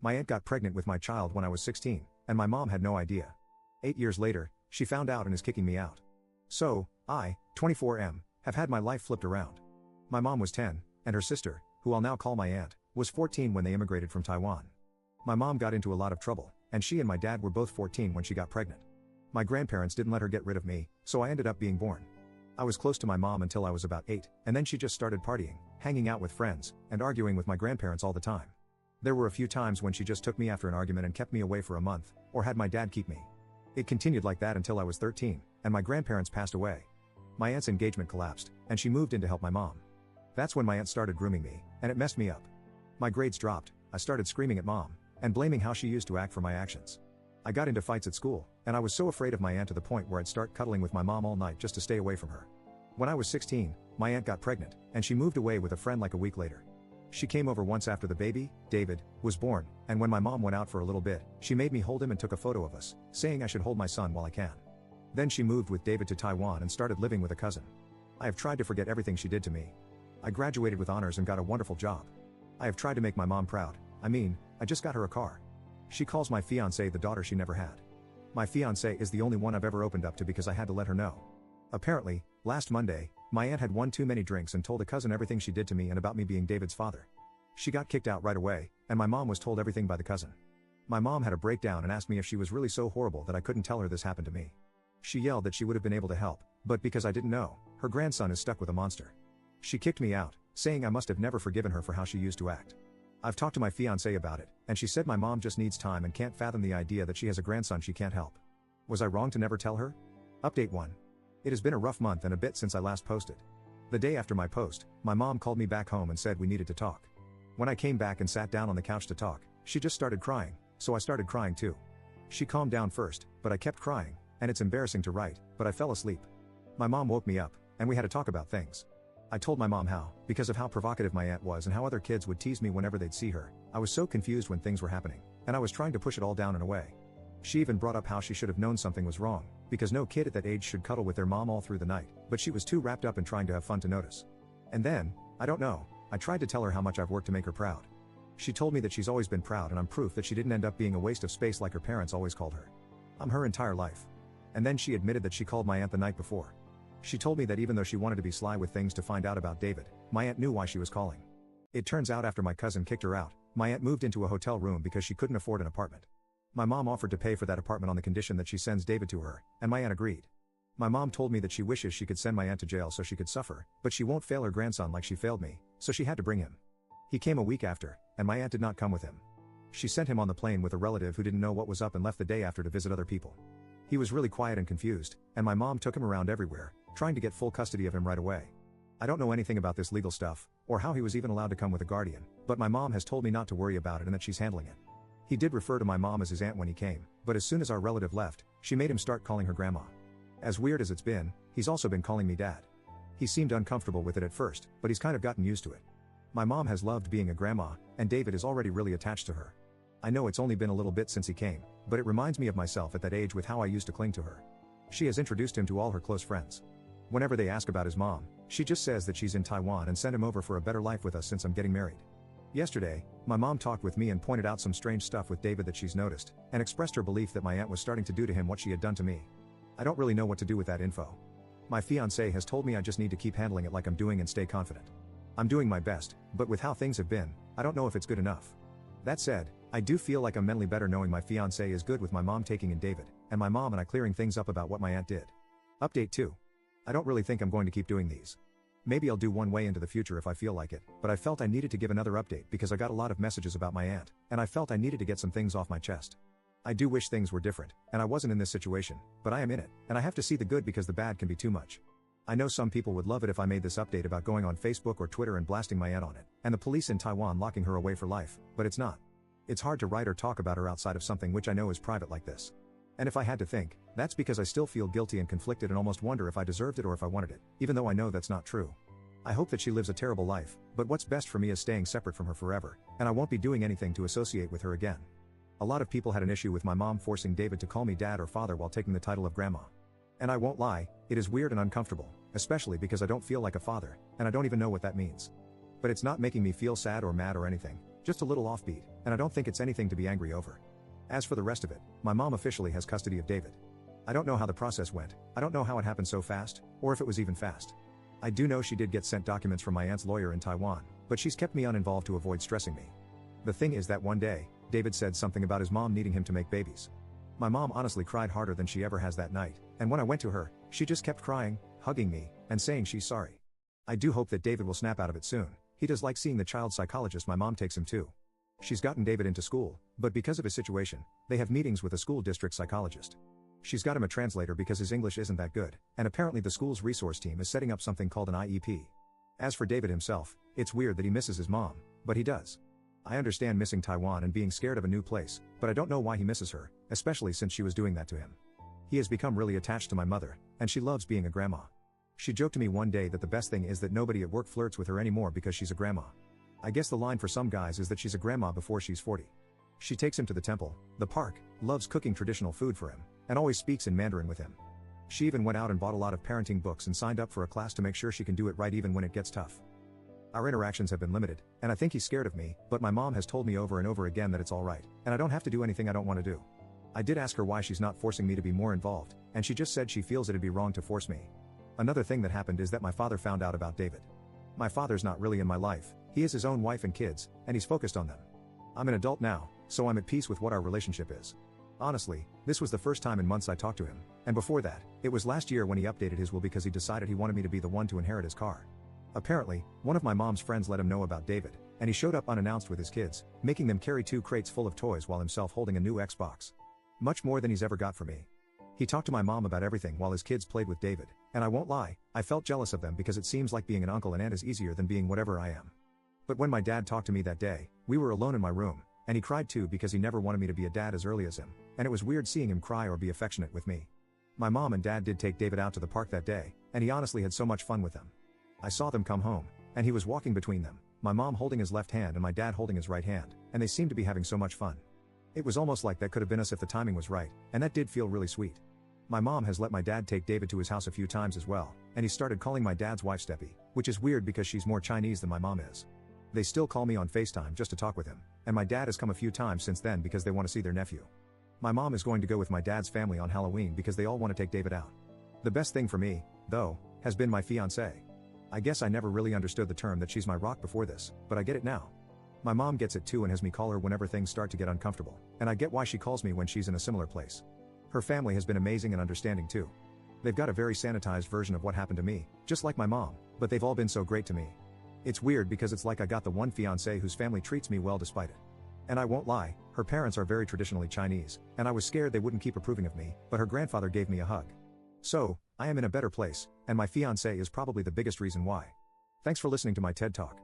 My aunt got pregnant with my child when I was 16, and my mom had no idea. 8 years later, she found out and is kicking me out. So, I, 24M, have had my life flipped around. My mom was 10, and her sister, who I'll now call my aunt, was 14 when they immigrated from Taiwan. My mom got into a lot of trouble, and she and my dad were both 14 when she got pregnant. My grandparents didn't let her get rid of me, so I ended up being born. I was close to my mom until I was about 8, and then she just started partying, hanging out with friends, and arguing with my grandparents all the time. There were a few times when she just took me after an argument and kept me away for a month, or had my dad keep me. It continued like that until I was 13, and my grandparents passed away. My aunt's engagement collapsed, and she moved in to help my mom. That's when my aunt started grooming me, and it messed me up. My grades dropped, I started screaming at mom, and blaming how she used to act for my actions. I got into fights at school, and I was so afraid of my aunt to the point where I'd start cuddling with my mom all night just to stay away from her. When I was 16, my aunt got pregnant, and she moved away with a friend like a week later. She came over once after the baby, David, was born, and when my mom went out for a little bit, she made me hold him and took a photo of us, saying I should hold my son while I can. Then she moved with David to Taiwan and started living with a cousin. I have tried to forget everything she did to me. I graduated with honors and got a wonderful job. I have tried to make my mom proud. I just got her a car. She calls my fiancée the daughter she never had. My fiancée is the only one I've ever opened up to because I had to let her know. Apparently, last Monday, my aunt had one too many drinks and told a cousin everything she did to me and about me being David's father. She got kicked out right away, and my mom was told everything by the cousin. My mom had a breakdown and asked me if she was really so horrible that I couldn't tell her this happened to me. She yelled that she would have been able to help, but because I didn't know, her grandson is stuck with a monster. She kicked me out, saying I must have never forgiven her for how she used to act. I've talked to my fiancée about it, and she said my mom just needs time and can't fathom the idea that she has a grandson she can't help. Was I wrong to never tell her? Update 1. It has been a rough month and a bit since I last posted. The day after my post, my mom called me back home and said we needed to talk. When I came back and sat down on the couch to talk, she just started crying, so I started crying too. She calmed down first, but I kept crying, and it's embarrassing to write, but I fell asleep. My mom woke me up, and we had to talk about things. I told my mom how, because of how provocative my aunt was and how other kids would tease me whenever they'd see her, I was so confused when things were happening, and I was trying to push it all down and away. She even brought up how she should have known something was wrong, because no kid at that age should cuddle with their mom all through the night, but she was too wrapped up in trying to have fun to notice. And then, I don't know, I tried to tell her how much I've worked to make her proud. She told me that she's always been proud and I'm proof that she didn't end up being a waste of space like her parents always called her. I'm her entire life. And then she admitted that she called my aunt the night before. She told me that even though she wanted to be sly with things to find out about David, my aunt knew why she was calling. It turns out after my cousin kicked her out, my aunt moved into a hotel room because she couldn't afford an apartment. My mom offered to pay for that apartment on the condition that she sends David to her, and my aunt agreed. My mom told me that she wishes she could send my aunt to jail so she could suffer, but she won't fail her grandson like she failed me, so she had to bring him. He came a week after, and my aunt did not come with him. She sent him on the plane with a relative who didn't know what was up and left the day after to visit other people. He was really quiet and confused, and my mom took him around everywhere, trying to get full custody of him right away. I don't know anything about this legal stuff, or how he was even allowed to come with a guardian, but my mom has told me not to worry about it and that she's handling it. He did refer to my mom as his aunt when he came, but as soon as our relative left, she made him start calling her grandma. As weird as it's been, he's also been calling me dad. He seemed uncomfortable with it at first, but he's kind of gotten used to it. My mom has loved being a grandma, and David is already really attached to her. I know it's only been a little bit since he came, but it reminds me of myself at that age with how I used to cling to her. She has introduced him to all her close friends. Whenever they ask about his mom, she just says that she's in Taiwan and sent him over for a better life with us since I'm getting married. Yesterday, my mom talked with me and pointed out some strange stuff with David that she's noticed, and expressed her belief that my aunt was starting to do to him what she had done to me. I don't really know what to do with that info. My fiancé has told me I just need to keep handling it like I'm doing and stay confident. I'm doing my best, but with how things have been, I don't know if it's good enough. That said, I do feel like I'm mentally better knowing my fiancé is good with my mom taking in David, and my mom and I clearing things up about what my aunt did. Update 2. I don't really think I'm going to keep doing these. Maybe I'll do one way into the future if I feel like it, but I felt I needed to give another update because I got a lot of messages about my aunt, and I felt I needed to get some things off my chest. I do wish things were different, and I wasn't in this situation, but I am in it, and I have to see the good because the bad can be too much. I know some people would love it if I made this update about going on Facebook or Twitter and blasting my aunt on it, and the police in Taiwan locking her away for life, but it's not. It's hard to write or talk about her outside of something which I know is private like this. And if I had to think, that's because I still feel guilty and conflicted and almost wonder if I deserved it or if I wanted it, even though I know that's not true. I hope that she lives a terrible life, but what's best for me is staying separate from her forever, and I won't be doing anything to associate with her again. A lot of people had an issue with my mom forcing David to call me dad or father while taking the title of grandma. And I won't lie, it is weird and uncomfortable, especially because I don't feel like a father, and I don't even know what that means. But it's not making me feel sad or mad or anything, just a little offbeat. and I don't think it's anything to be angry over. As for the rest of it, my mom officially has custody of David. I don't know how the process went, I don't know how it happened so fast, or if it was even fast. I do know she did get sent documents from my aunt's lawyer in Taiwan, but she's kept me uninvolved to avoid stressing me. The thing is that one day, David said something about his mom needing him to make babies. My mom honestly cried harder than she ever has that night, and when I went to her, she just kept crying, hugging me, and saying she's sorry. I do hope that David will snap out of it soon. He does like seeing the child psychologist my mom takes him to. She's gotten David into school, but because of his situation, they have meetings with a school district psychologist. She's got him a translator because his English isn't that good, and apparently the school's resource team is setting up something called an IEP. As for David himself, it's weird that he misses his mom, but he does. I understand missing Taiwan and being scared of a new place, but I don't know why he misses her, especially since she was doing that to him. He has become really attached to my mother, and she loves being a grandma. She joked to me one day that the best thing is that nobody at work flirts with her anymore because she's a grandma. I guess the line for some guys is that she's a grandma before she's 40. She takes him to the temple, the park, loves cooking traditional food for him, and always speaks in Mandarin with him. She even went out and bought a lot of parenting books and signed up for a class to make sure she can do it right even when it gets tough. Our interactions have been limited, and I think he's scared of me, but my mom has told me over and over again that it's alright, and I don't have to do anything I don't want to do. I did ask her why she's not forcing me to be more involved, and she just said she feels it'd be wrong to force me. Another thing that happened is that my father found out about David. My father's not really in my life, he has his own wife and kids, and he's focused on them. I'm an adult now, so I'm at peace with what our relationship is. Honestly, this was the first time in months I talked to him, and before that, it was last year when he updated his will because he decided he wanted me to be the one to inherit his car. Apparently, one of my mom's friends let him know about David, and he showed up unannounced with his kids, making them carry 2 crates full of toys while himself holding a new Xbox. Much more than he's ever got for me. He talked to my mom about everything while his kids played with David, and I won't lie, I felt jealous of them because it seems like being an uncle and aunt is easier than being whatever I am. But when my dad talked to me that day, we were alone in my room, and he cried too because he never wanted me to be a dad as early as him, and it was weird seeing him cry or be affectionate with me. My mom and dad did take David out to the park that day, and he honestly had so much fun with them. I saw them come home, and he was walking between them, my mom holding his left hand and my dad holding his right hand, and they seemed to be having so much fun. It was almost like that could have been us if the timing was right, and that did feel really sweet. My mom has let my dad take David to his house a few times as well, and he started calling my dad's wife Steppy, which is weird because she's more Chinese than my mom is. They still call me on FaceTime just to talk with him, and my dad has come a few times since then because they want to see their nephew. My mom is going to go with my dad's family on Halloween because they all want to take David out. The best thing for me, though, has been my fiancée. I guess I never really understood the term that she's my rock before this, but I get it now. My mom gets it too and has me call her whenever things start to get uncomfortable, and I get why she calls me when she's in a similar place. Her family has been amazing and understanding too. They've got a very sanitized version of what happened to me, just like my mom, but they've all been so great to me. It's weird because it's like I got the one fiancé whose family treats me well despite it. And I won't lie, her parents are very traditionally Chinese, and I was scared they wouldn't keep approving of me, but her grandfather gave me a hug. So, I am in a better place, and my fiancé is probably the biggest reason why. Thanks for listening to my TED Talk.